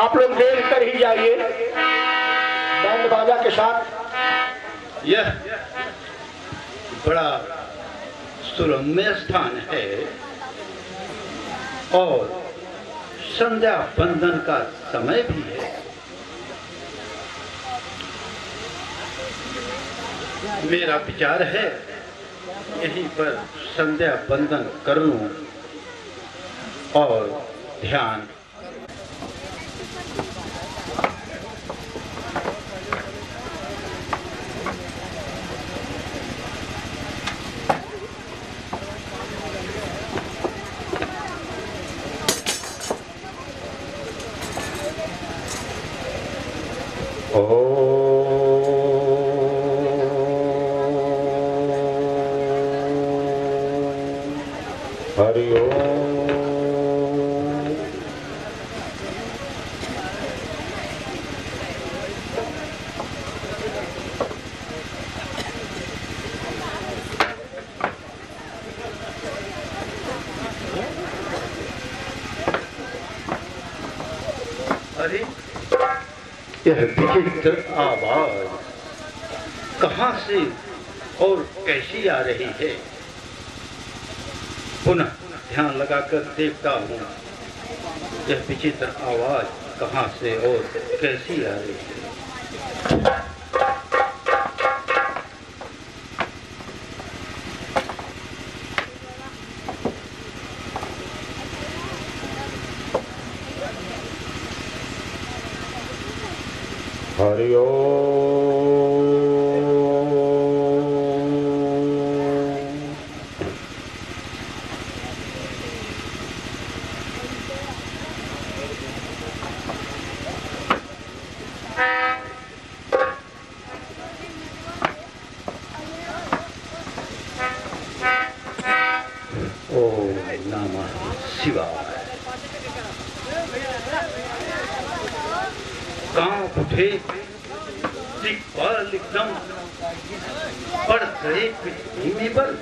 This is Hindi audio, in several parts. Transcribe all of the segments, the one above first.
आप लोग देख कर ही जाइए बैंड बाजा के साथ। यह बड़ा सुरम्य स्थान है और संध्या बंदन का समय भी है। मेरा विचार है यहीं पर संध्या बंदन कर लूं और ध्यान। हरि ओम। अरे यह विचित्र आवाज कहां से और कैसी आ रही है? पुनः ध्यान लगाकर देखता हूँ यह विचित्र आवाज कहां से और कैसी आ रही है। हरि ओम। ओम नमः शिवाय। कांप उठे, दिग्बल एकदम पड़ गए पृथ्वी में बल,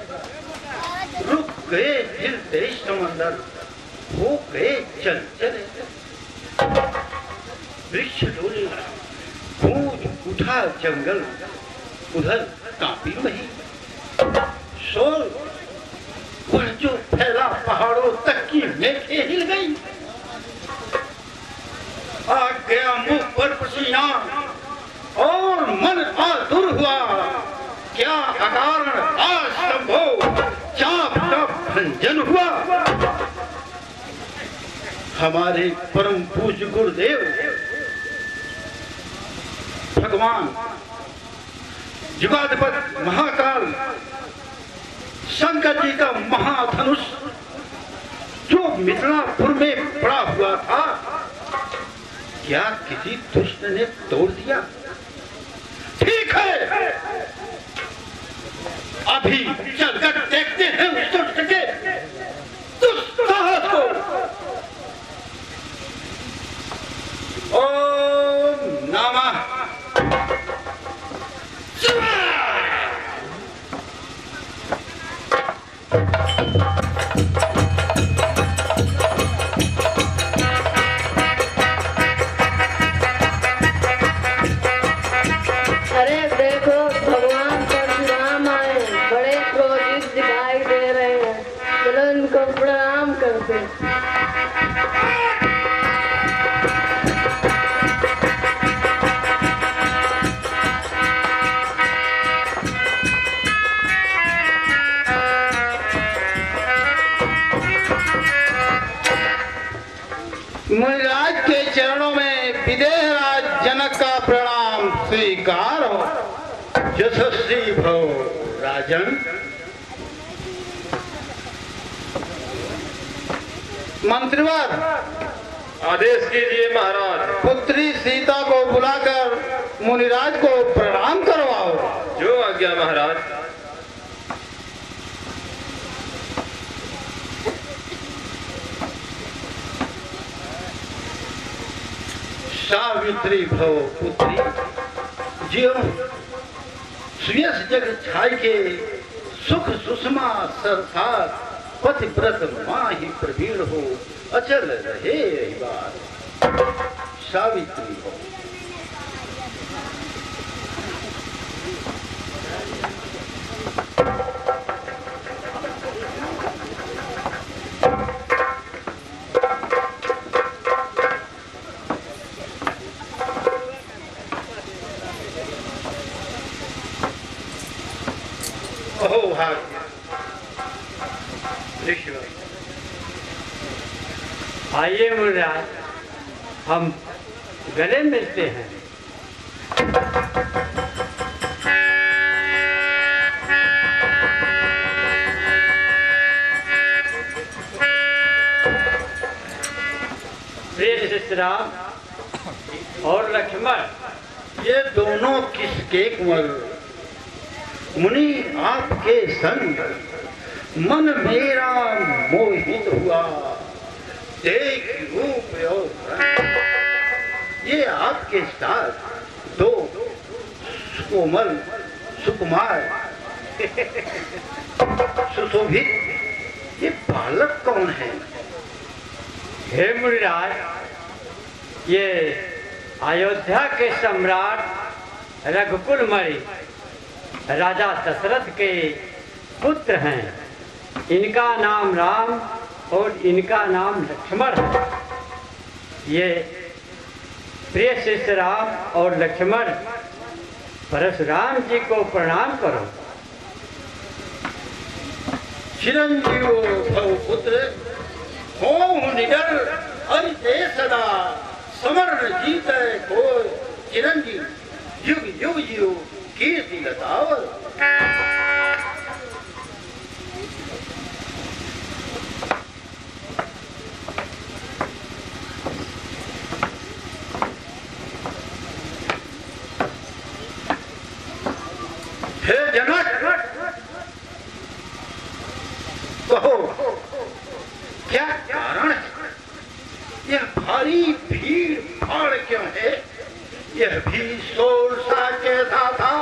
रुक गए हिलते समंदर, हो गए चल चले, वृक्ष डोले, गूंज उठा जंगल, उधर कांपी मही, शोर वह जो फैला पहाड़ों तक की मेघें हिल गई, आ गया मुंह पर पसीना और मन आतुर हुआ, क्या अकारण असंभव चाप का भंजन हुआ। हमारे परम पूज्य गुरुदेव भगवान जुगाधिपति महाकाल शंकर जी का महाधनुष जो मिथिलापुर में पड़ा हुआ था, क्या किसी दुष्ट ने तोड़ दिया? ठीक है, अभी चलकर देखते हैं उस दुष्ट के दुस्साहस को। ओम नमः शिवाय। मुनिराज के चरणों में विदेहराज जनक का प्रणाम स्वीकार हो। यशस्वी भव राजन। मंत्रीवर आदेश कीजिए महाराज। पुत्री सीता को बुलाकर मुनिराज को प्रणाम करवाओ। जो आज्ञा महाराज। सावित्री भव पुत्री, ज्यों सुयस जग छाई के सुख सुषमा संसार, पतिव्रत माही प्रवीण हो, अचल रहे रही बात। सावित्री हो। अहो भाग्य ऋषिवर, आइए मुराद, हम गले मिलते हैं। प्रिय शिष्य राम और लक्ष्मण, ये दोनों किसके कुंवर? मुनि आपके संग मन मेरा मोहित हुआ, देख रूप और रंग। ये आपके साथ दो कोमल सुकुमार सुशोभित ये बालक कौन है? हे मुनिराज, ये अयोध्या के सम्राट रघुकुल मणि राजा दशरथ के पुत्र हैं। इनका नाम राम और इनका नाम लक्ष्मण है। ये प्रिय शिष्य राम और लक्ष्मण परशुराम जी को प्रणाम करो। चिरंजीव भव पुत्र हो निडर हरि सदा समरण जीत को चिरंजीव युग युग जीव कीर्ति लतावर। हे जनक, कहो क्या कारण है? यह भारी भीड़ भाड़ क्यों है? यह भी शोरसा कैसा था?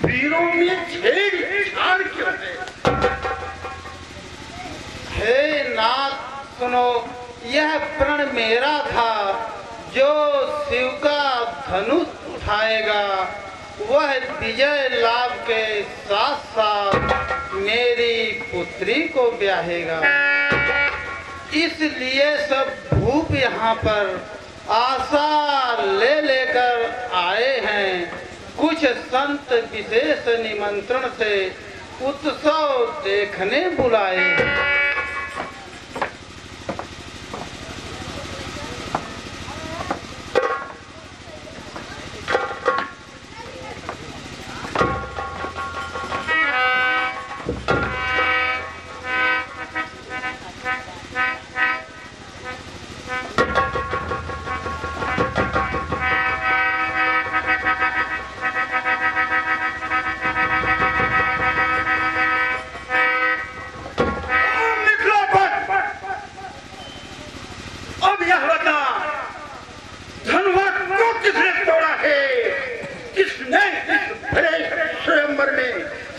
वीरों में छेड़छाड़ क्यों है? हे नाथ सुनो, यह प्रण मेरा था। जो शिव का धनुष उठाएगा वह विजय लाभ के साथ साथ मेरी पुत्री को ब्याहेगा। इसलिए सब भूप यहाँ पर आशा ले लेकर आए हैं। कुछ संत विशेष निमंत्रण से उत्सव देखने बुलाए।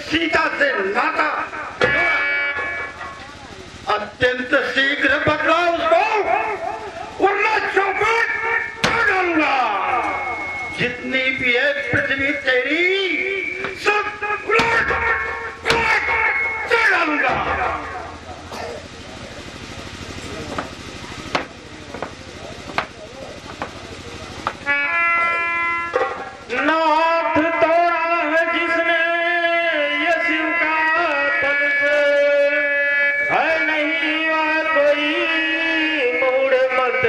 सीता से नाता अत्यंत शीघ्र पकड़ा उसको, वरना चौपट कर डालूंगा। जितनी भी है पृथ्वी तेरी सब उलट कर डालूंगा। नाथ तोड़ा है जिसने ये शिव का तन से, है नहीं वह कोई मूढ़ मत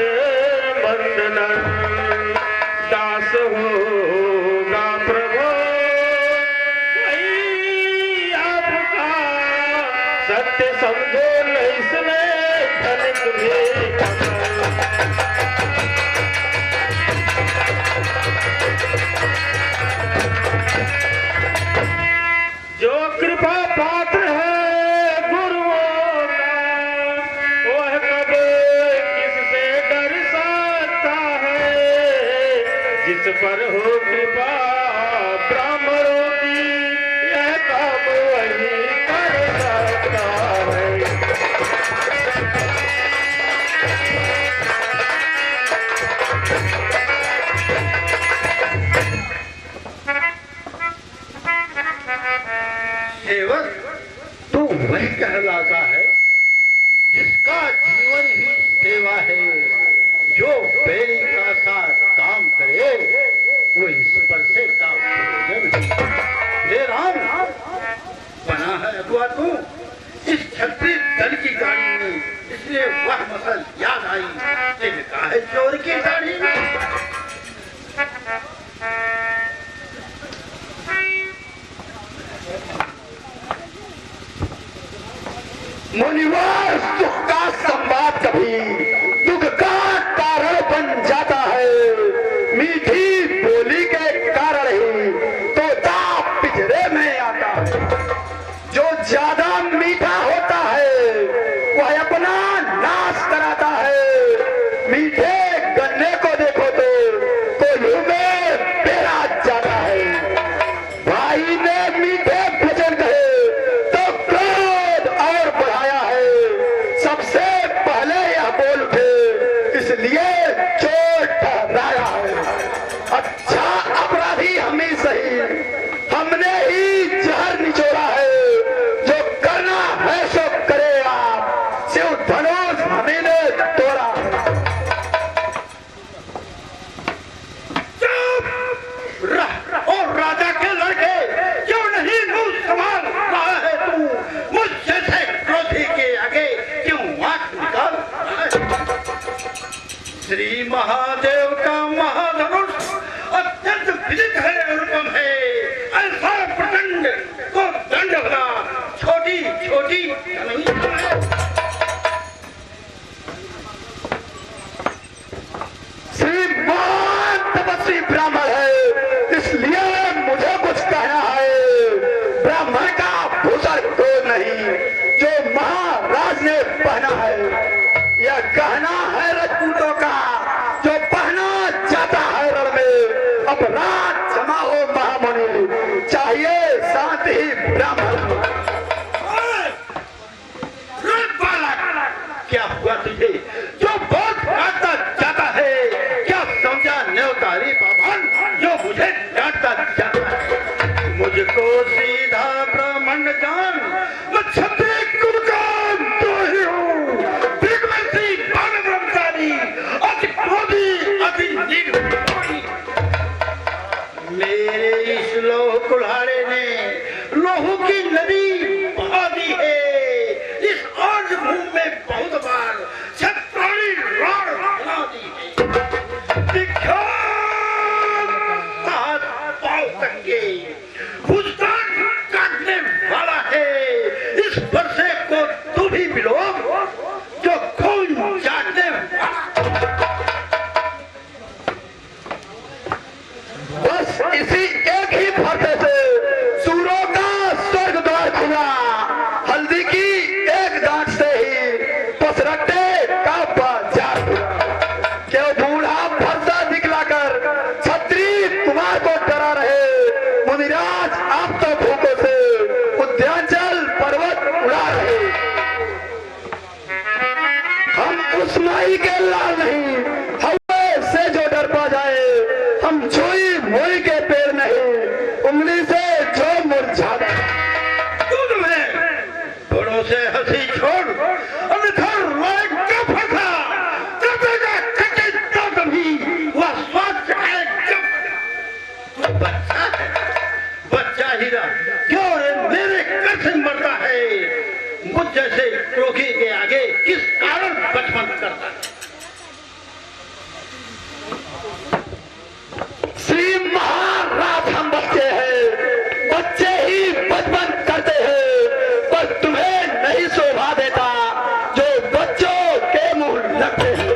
बंधन। दास होगा प्रभु वही आपका, सत्य समझो न इसने धनिक भी। जो कृपा पात्र है गुरुओं का, वह कब किससे डर सकता है। जिस पर हो कृपा ब्राह्मणों की, यह काम वही कर सकता है। वो इस परसे का भोजन है। हे राम, बना है अगुआ तू इस छत्री दल की गाड़ी में, इसलिए वह मसल याद आई, तिनका है चोर की गाड़ी में। मुनिवार सुख का संवाद कभी दुख का कारण बन जाता है। मीठी बोली के कारण ही तोता पिंजरे में आता है। जो ज्यादा मीठा होता है वह अपना नाश कराता है। मीठे गन्ने को देखो तो कोल्हू में पेरा जाता है। भाई ने मीठे वचन कहे तो क्रोध और बढ़ाया है। सबसे पहले यह बोल उठे इसलिए चोट ठहराया है। अच्छा अपराधी हम ही सही, हमने ही जहर निचोड़ा है। जो करना है सो करे आप, शिव धनुष हमें ने तोड़ा है। और राजा के लड़के क्यों नहीं मुंह संभाल रहा है तू? मुझसे से क्रोधी के आगे क्यों आंख निकाल रहा है? श्री महादेव का महाधनुष अत्यंत विदित है, अनुपम है। ऐसा प्रचंड को दंड भला छोटी छोटी नहीं है। श्रीमान तपस्वी ब्राह्मण है, इसलिए मुझे कुछ कहना है। ब्राह्मण का भूषण क्रोध नहीं, जो महाराज ने पहना है। यह गहना है राजपूतों का, जो पहना जाता है रण में। अपराध क्षमा हो महामुनि, चाहिए शांति ब्राह्मण। क्या हुआ तुझे जो बहुत काटता जाता है? क्या समझा न्योतारी पावन जो मुझे डांटता जाता है? मुझको सीधा ब्राह्मण जान, मैं क्षत्रिय कुल का द्रोही हूँ। दिग्वंशी मानव ब्रह्मचारी, अति क्रोधी, अति निर्भय। मेरे इस लोह कुल्हाड़े ने लोहू की नदी बहा दी है। इस आज भूमि में बहुत बार छत्राणी राण बना दी है। विख्यात सात पांव तक के भुजदान काटने वाला है। इस वर्षे को तू भी मिलो जो खून चाटने वाला। बस इसी एक ही फरते से सूरों का स्वर्ग द्वार खुला। हल्दी की एक गांठ से ही पसरट्टे का बाजार खुला। क्यों बूढ़ा फरसा दिखलाकर छत्री कुमार को डरा रहे? मुनिराज आप तो भूखों से उद्यांचल पर्वत उड़ा रहे। हम उस माई के लाल नहीं, हवा से जो डर पा जाए। हम छुई मोई के पेड़ नहीं, उंगली से जो मुरझा जाए। बड़ों से हंसी छोड़, अन्यथा रोए का फंसा। दबेगा कटे तो कभी वह स्वाद चाहे जब। तू बच्चा है, बच्चा हीरा क्यों मेरे कर से मरता है? मुझ जैसे क्रोधी के आगे किस कारण बचपन करता है? श्री महाराज हम बच्चे हैं, बच्चे ही बचपन करते हैं। पर तुम्हें नहीं शोभा देता जो बच्चों के मुंह लगते हैं।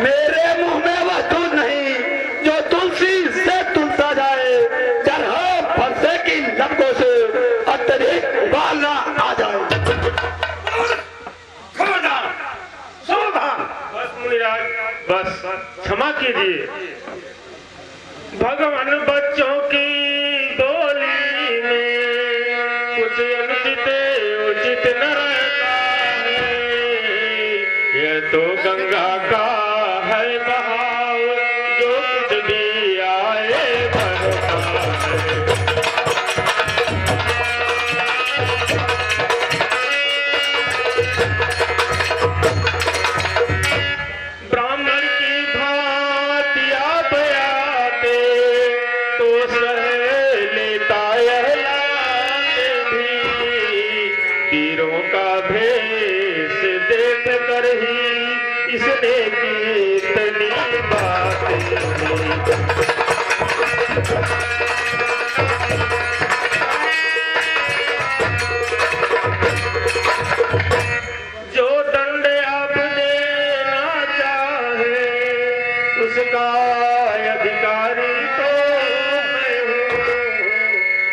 मेरे मुंह में वह दूध नहीं जो तुलसी से तुलसा जाए। डर हो फरसे की लपकों से अत्यधिक उबाल ना आ जाए। खबरदार, सावधान। बस मुनिराज, बस क्षमा कीजिए। भगवान बच्चों की बोली में कुछ अनुचित उचित न रहता है। यह तो गंगा का है बहाव, जो कुछ भी आए भरता है। ब्राह्मण की भांति आप आते जाने की इतनी बातें। जो दंड आप देना चाहे उसका अधिकारी तो मैं हूँ।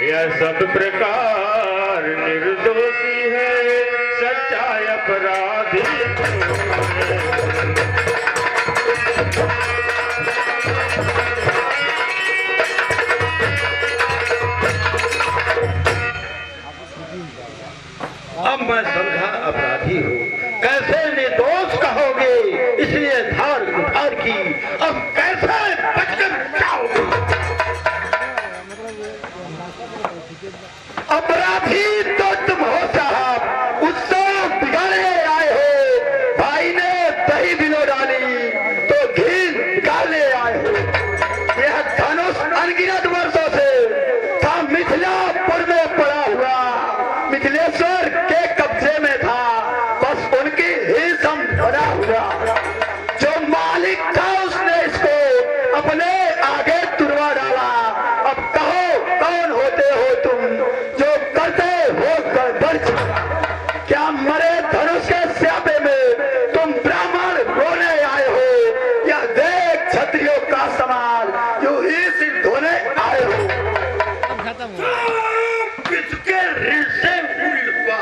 यह सब प्रकार निर्दोषी है, सच्चा अपराधी अब मैं समझा अपराधी हूँ, कैसे निर्दोष कहोगे, इसलिए धार उधार की, अब कैसे बचकर जाओगे। अपराधी तो तुम हो साहब, उत्सव बिगाड़ने आए हो। भाई ने दही बिलो डाली तो घी निकालने आए हो। यह धनुष अनगिनत वर्षों से था मिथिलापुर में पड़ा हुआ, मिथिलेश्वर के कब्जे में था, बस उनकी ही सम बना हुआ। जो मालिक था उसने इसको अपने आगे तुरवा डाला। अब कहो कौन होते हो तुम जो करते हो गड़बड़। क्या मरे धनुष के स्यापे में तुम ब्राह्मण रोने आए हो, या देख क्षत्रियों का समाज जो ही सिद्ध होने आए हो। किसके ऋण से ऋण हुआ,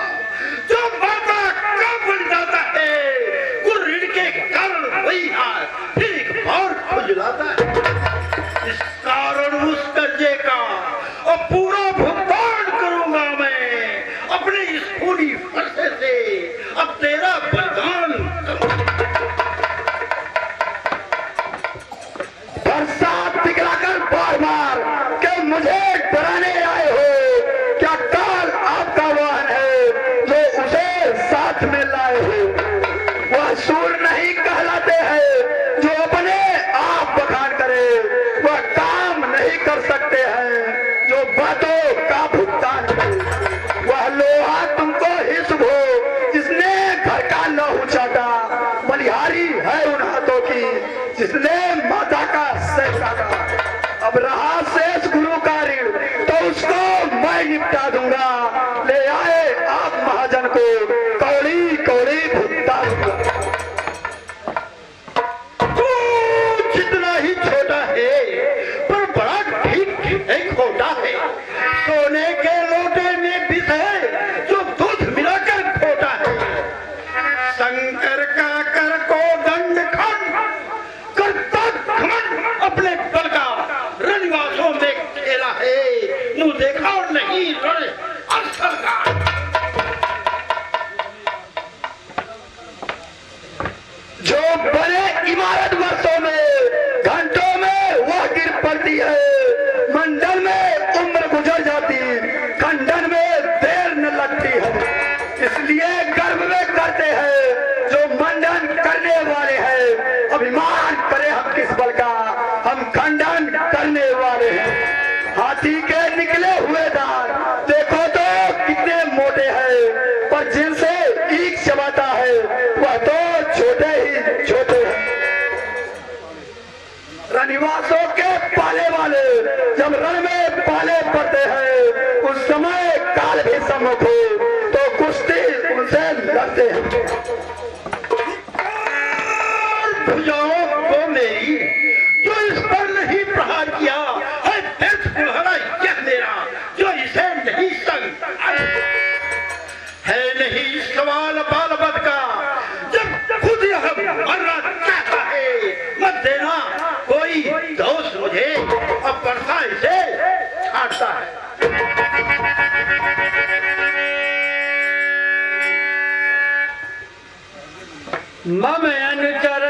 जो माता कब बन जाता है, वो ऋण के कारण वही हाल फिर एक और खुजलाता है। इस कारण उस कर्जे का और पूरा भुगतान करूंगा मैं अपने इस खूनी फरसे से, अब तेरा बलिदान करूंगा। बरसात दिखलाकर बार बार कि मुझे डराने आए हो। क्या काल आपका वाहन है जो उसे साथ में लाए हो। वह सूर नहीं कहलाते हैं जो अपने आप बखान करे, वह काम नहीं कर सकते हैं जो बातों का भुगतान करे। वह लोहा तुमको ही शुभ हो जिसने घर का लहू चाटा, बलिहारी है उन हाथों की जिसने माता का सर काटा। अब रहा शेष गुरु का ऋण तो उसको मैं निपटा दूंगा। ले आए आप महाजन को कौड़ी कौड़ी भुगता दूंगा। तू जितना ही छोटा है पर बड़ा ठीक एक होता है। सोने के लोटे में विष है जो दूध मिलाकर खोटा है। शंकर का कर को दंड खंड करता घमंड, अपने बल का रनिवासों में खेला है। नू देखा और नहीं रण असल का। जो बने इमारत वर्षों में घंटों में वह गिर पड़ती है। मंडल में उम्र गुजर जाती, खंडन में देर न लगती है। इसलिए गर्व में करते हैं जो मंडन करने वाले हैं। अभिमान करे हम किस बल का, हम खंडन करने वाले हैं। हाथी के निकले हुए दांत देखो तो कितने मोटे हैं, पर जिनसे ईख चबाता है वह तो छोटे ही छोटे हैं। रनिवासों के पाले वाले जब रण में पाले पड़ते हैं, उस समय काल भी सम्मुख हो तो कुश्ती उनसे लड़ते हैं। भुजाओं को मेरी जो इस पर नहीं प्रहार किया है, व्यर्थ बुढ़ाना यह मेरा जो इसे नहीं संग है। नहीं सवाल बाल बद का जब खुद यह मरना चाहता है। मत देना कोई दोष मुझे, अब वर्षा इसे छाटता है। मम अनुचर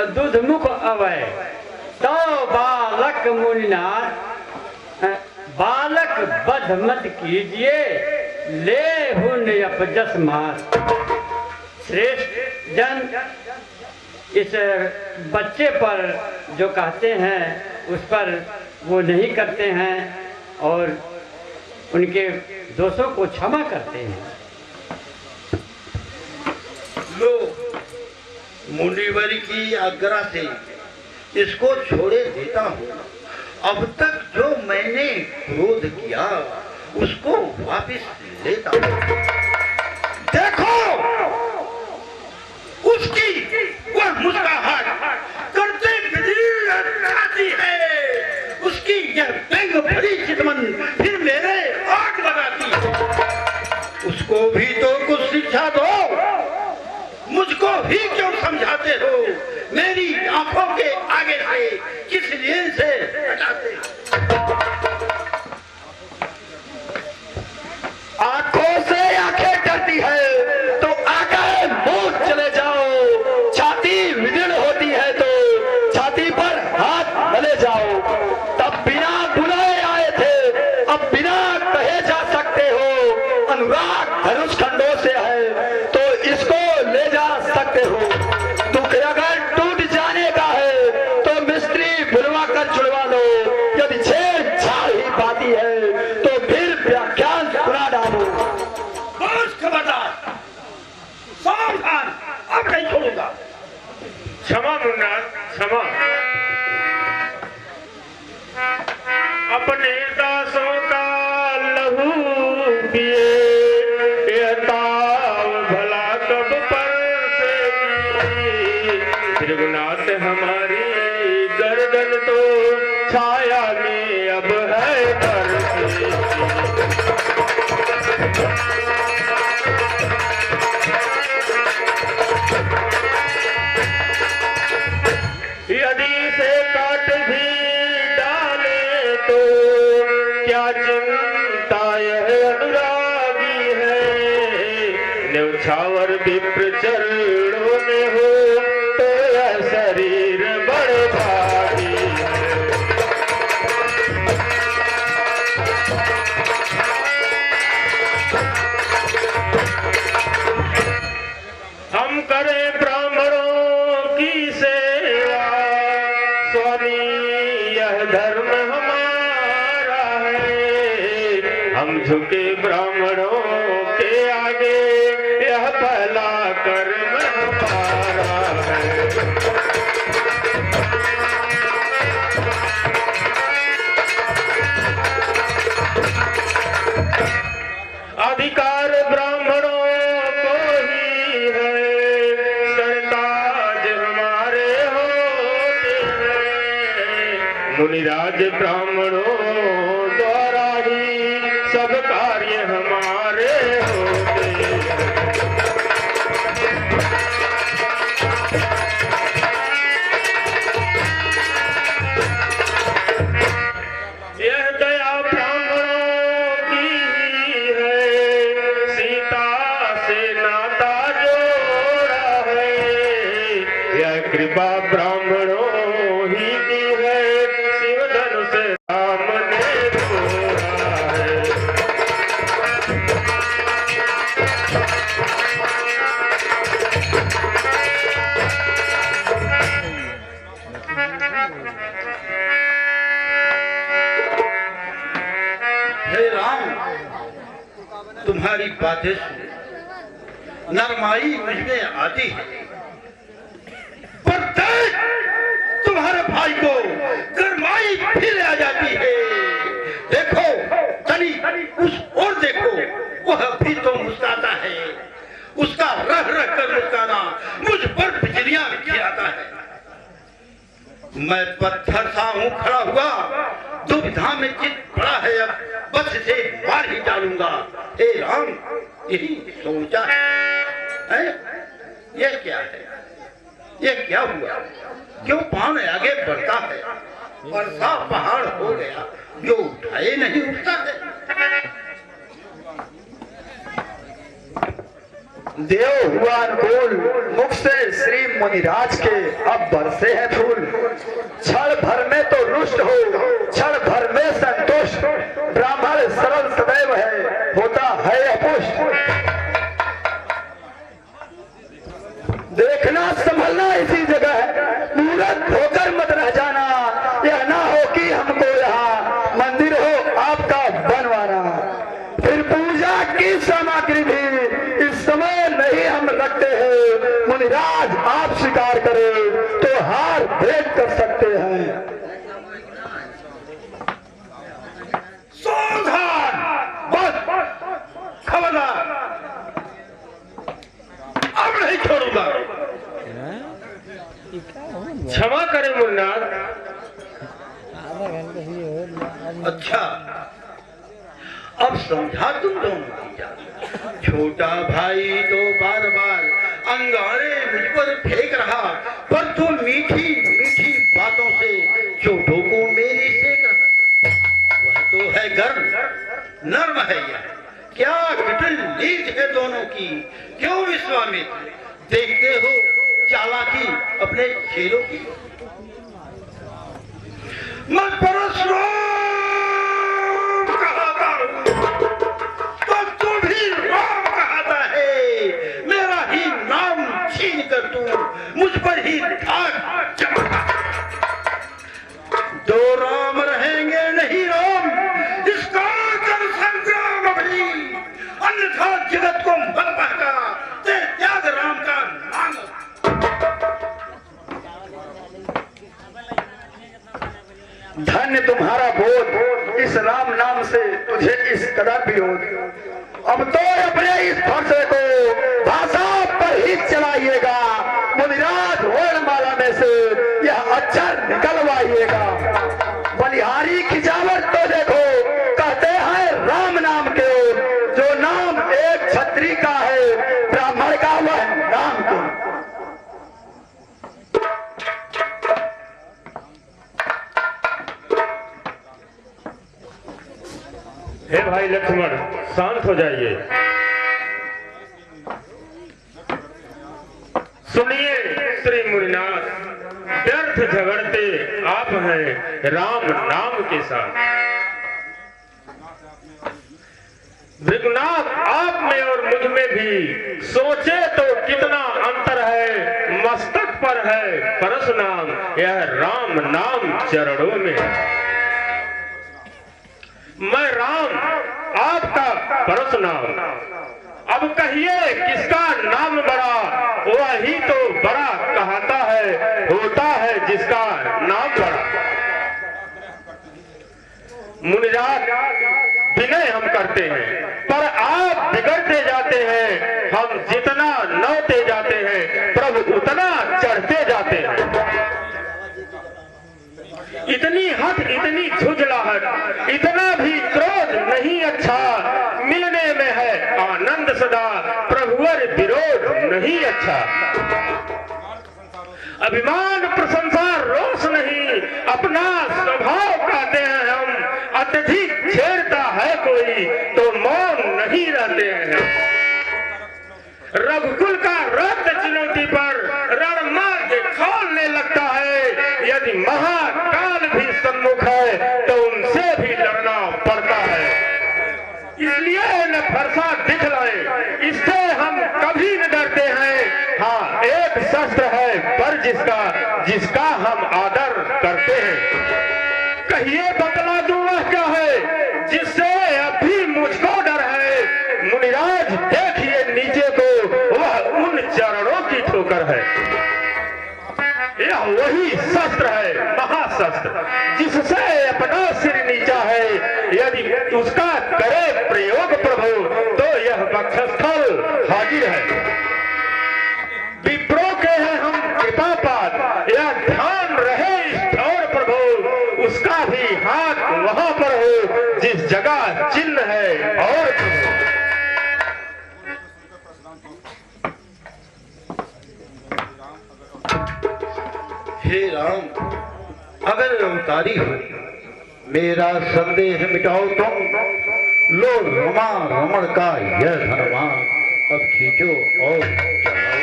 दुध मुख अवय तो बालक मुनिनाथ, बालक बध मत कीजिए ले हुन अपजस मार। श्रेष्ठ जन इस बच्चे पर जो कहते हैं उस पर वो नहीं करते हैं और उनके दोषों को क्षमा करते हैं। लो मुनिवर की आज्ञा से इसको छोड़े देता हूँ। अब तक जो मैंने क्रोध किया उसको वापस लेता हूँ। देखो उसकी वह मुस्कुराहट करते आती है, उसकी यह व्यंग भरी चितमन फिर मेरे आग लगाती है। उसको भी तो कुछ शिक्षा दो, मुझको ही क्यों समझाते हो? मेरी आंखों के आगे से किस लिए से हटाते? आंखों से आंखें डरती है तो आगे मुंह चले जाओ, छाती विदीर्ण होती है तो छाती पर हाथ मले जाओ। तब बिना बुलाए आए थे, अब बिना कहे जा सकते हो। अनुराग धनुष खंडों से है तो इसको ले जा सकते हो। दुख अगर टूट जाने का है तो मिस्त्री बुलवा कर जुड़वा लो। यदि छेड़छाड़ ही पाती है तो फिर व्याख्यान सुना डालो। बस खबरदार, सावधान, अब नहीं छोड़ूंगा। क्षमा मुन्ना, क्षमा। अपने दासों का लहू पिए यह ताव भला कब पर से त्रिगुणात हमारी गर्दन तो छाया में अब है बरसी। यदि से काट भी डाले तो क्या चिंता यह अनुरागी है। न्यौछावर विप्र चरणों में हो तो यह शरीर बड़ भागी है। हम करें ब्राह्मणों की सेवा, स्वामी यह धर्म हमारा है। हम झुके ब्राह्मणों के आगे यह पहला कर्म हमारा है। अधिकार ब्राह्मणों को ही है, सरताज हमारे होते हैं। मुनिराज ब्राह्मणों द्वारा ही सब कार्य हमारे होते हैं। यह दया ब्राह्मणों की है, सीता से नाता जोड़ा है। यह कृपा ब्राह्मणों ही की है, शिव धनुष राम ने तोड़ा है। हे राम, तुम्हारी बातें सुन नरमाई मुझ में आती है, पर देख तुम्हारे भाई को गरमाई फिर आ जाती है। देखो तनी उस ओर देखो, वह भी तो मुस्कुराता है। उसका रह रह कर मुस्कुराना मुझ पर बिजलियां गिराता है। मैं पत्थर सा हूँ खड़ा हुआ, दुविधा में चित पड़ा है। अब बस से मार ही डालूंगा। हे राम, यही सोचा है? ये क्या है? ये क्या हुआ? क्यों पान आगे बढ़ता है? वर्षा पहाड़ हो गया, जो उठाए नहीं उठता है। देव हुआ अनुकूल, मुख से श्री मुनिराज के अब बरसे हैं फूल। क्षण भर में तो रुष्ट हो, क्षण भर में संतुष्ट। ब्राह्मण सरल सदैव है, होता है अपुष्ट। देखना संभलना इसी जगह है, मूर्ख होकर मत रह जाना। यह ना हो कि हमको यहाँ मंदिर हो आपका बनवाना। फिर पूजा की सामग्री भी इस समय नहीं हम रखते हैं। मुनिराज आप स्वीकार करे तो हार भेंट कर सकते हैं। सावधान, बस खबरदार, अब नहीं छोड़ूंगा। क्षमा करें मुन्नाथ। अच्छा, अब समझा तुम दोनों की जात। छोटा भाई तो बार बार अंगारे मुझ पर फेंक रहा, पर तो मीठी मीठी बातों से चोटों को मेरी सेक रहा। वह तो है गर्म, नर्म है यह, क्या कितनी नीच है दोनों की। क्यों विश्वामित्र, देखते हो चालाकी अपने शेरों की। मैं परशुराम कहता हूं तो तू भी राम कहता है। मेरा ही नाम छीन कर तू मुझ पर ही धाक जमाता। दो राम रहेंगे नहीं राम, इसका कर संग्राम अभी। अन्यथा जगत को मत बहका, ते त्याग राम का नाम। धन्य तुम्हारा बोध, इस राम नाम से तुझे इस कदर विरोध। अब तो अपने इस फरसे को भाषा पर ही चलाइएगा। मुनिराज वर्णमाला में से यह अक्षर निकलवाइएगा। बलिहारी खिंचावट तो देखो, कहते हैं राम नाम के, जो नाम एक क्षत्रिय का है ब्राह्मण का वह नाम के। हे भाई लक्ष्मण, शांत हो जाइए। सुनिए श्री मुनिनाथ, व्यर्थ झगड़ते आप हैं राम नाम के साथ। भृगुनाथ, आप में और मुझ में भी सोचे तो कितना अंतर है। मस्तक पर है परशुनाम, यह राम नाम चरणों में। मैं राम, आपका परशुनाम। अब कहिए किसका नाम बड़ा, वही तो बड़ा कहता है, होता है जिसका नाम बड़ा। मुनिराज, विनय हम करते हैं, पर आप बिगड़ते जाते हैं। हम जितना नौते जाते हैं, प्रभु उतना चढ़ते जाते हैं। इतनी हट, इतनी झुंझलाहट, इतना भी क्रोध नहीं अच्छा। मिलने में है आनंद सदा, प्रभुवर विरोध नहीं अच्छा। अभिमान प्रशंसा रोष नहीं, अपना स्वभाव कहते हैं हम। अत्यधिक छेड़ता है कोई तो मौन नहीं रहते हैं। रघुकुल का रक्त चुनौती पर रणमार्ग खोलने लगता है। यदि महाकाल भी सम्मुख है तो उनसे भी लड़ना पड़ता है। इसलिए न फरसा दिखलाएं, इससे हम कभी न डरते हैं। हाँ, एक शस्त्र है पर जिसका हम आदर करते हैं। कहिए बतला दूं वह क्या है, जिससे अभी मुझको डर है। मुनिराज देखिए नीचे को, वह उन चरणों की ठोकर है। यह वही शस्त्र है, महाशस्त्र, जिससे अपना सिर नीचा है। यदि उसका करे प्रयोग प्रभु, तो यह वक्षस्थल हाजिर है। विप्रो के हैं हम कृपा पात, यह ध्यान रहे इस ठौर प्रभु। उसका भी हाथ वहां पर हो जिस जगह चिन्ह है। और हे राम, अगर अवतारी हो, मेरा संदेह मिटाओ तुम। लो रमा रमण का यह धनवान, अब खींचो और चलाओ।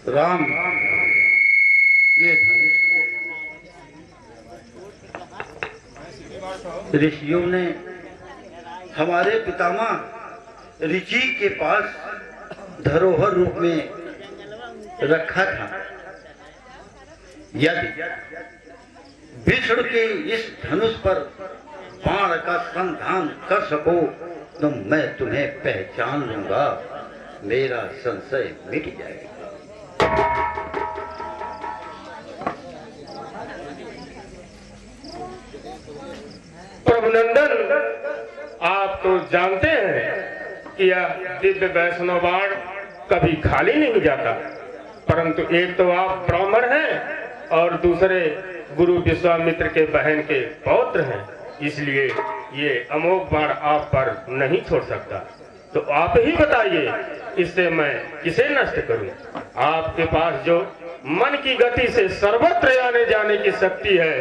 राम, ये धनुष ऋषियों ने हमारे पितामह ऋषि के पास धरोहर रूप में रखा था। यदि भीष्म के इस धनुष पर बाण का संधान कर सको तो मैं तुम्हें पहचान लूंगा, मेरा संशय मिट जाएगा। प्रभुनंदन, आप तो जानते हैं कि यह दिव्य वैष्णव बाण कभी खाली नहीं जाता, परंतु एक तो आप ब्राह्मण हैं और दूसरे गुरु विश्वामित्र के बहन के पौत्र हैं, इसलिए ये अमोघ बाण आप पर नहीं छोड़ सकता। तो आप ही बताइए, इससे मैं किसे नष्ट करूं? आपके पास जो मन की गति से सर्वत्र आने जाने की शक्ति है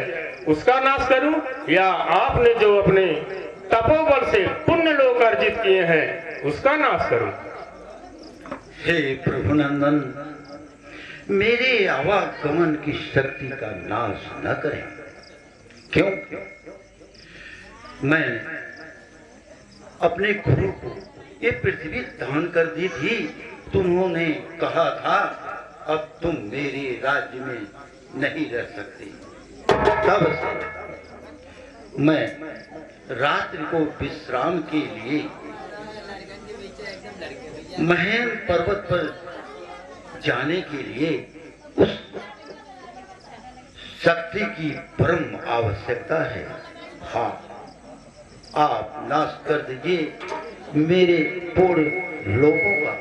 उसका नाश करूं, या आपने जो अपने तपोबल से पुण्य लोक अर्जित किए हैं उसका नाश करूं? हे प्रभुनंदन, मेरे आवागमन की शक्ति का नाश न करें। क्यों? मैंने अपने गुरु को ये पृथ्वी दान कर दी थी। तुम्होंने कहा था अब तुम मेरे राज्य में नहीं रह सकते। तब से मैं रात्रि को विश्राम के लिए महेन पर्वत पर जाने के लिए उस शक्ति की परम आवश्यकता है। हाँ, आप नाश कर दीजिए मेरे पूर्ण लोगों का,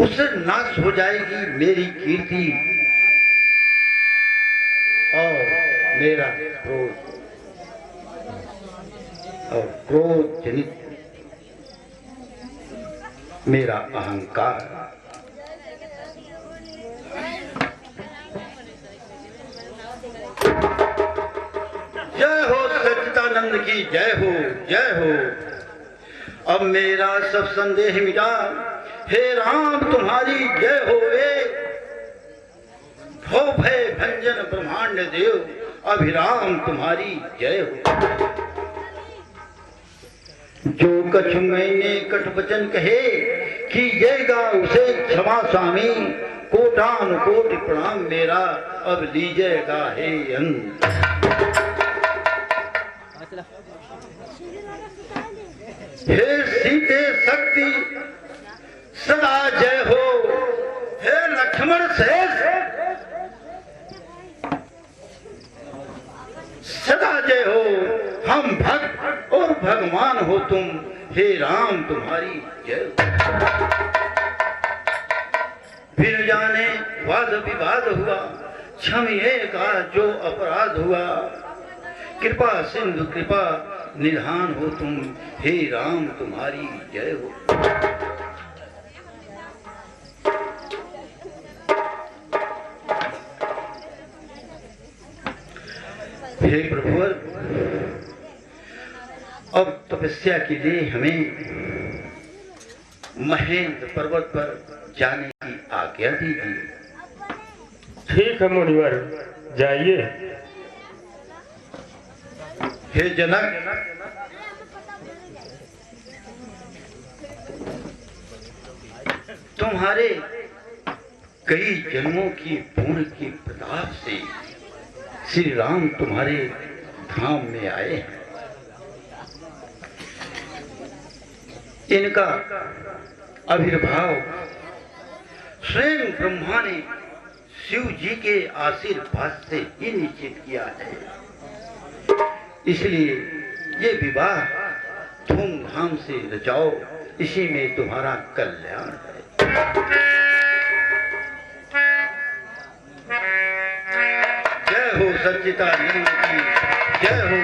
उससे नाश हो जाएगी मेरी कीर्ति और मेरा क्रोध, और क्रोध जनित मेरा अहंकार। जय हो सच्चिदानंद की, जय हो, जय हो। अब मेरा सब संदेह मिटा, हे राम तुम्हारी जय होवे। भव भय भंजन ब्रह्मांड देव, अभिराम तुम्हारी जय हो। जो कछ मैंने कट वचन कहे कीजिएगा उसे क्षमा स्वामी, कोटान कोटि प्रणाम मेरा अब लीजिएगा हे अंत। हे सीते शक्ति सदा जय हो, हे लक्ष्मण शेष सदा जय हो। हम भक्त और भगवान हो तुम, हे राम तुम्हारी जय हो। फिर जाने वाद विवाद हुआ, क्षमिए का जो अपराध हुआ। कृपा सिंधु कृपा निधान हो तुम, हे राम तुम्हारी जय हो। हे प्रभुवर, अब तपस्या के लिए हमें महेंद्र पर्वत पर जाने की आज्ञा दीजिए। ठीक है मुनिवर, जाइए। हे जनक, तुम्हारे कई जन्मों की पुण्य के प्रताप से श्री राम तुम्हारे धाम में आए हैं। इनका आविर्भाव स्वयं ब्रह्मा ने शिव जी के आशीर्वाद से ही निश्चित किया है। इसलिए ये विवाह धूमधाम से रचाओ, इसी में तुम्हारा कल्याण है। जय हो सच्चिदानंद की, जय हो,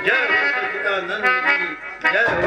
जय हो सच्चिदानंद की, जय हो।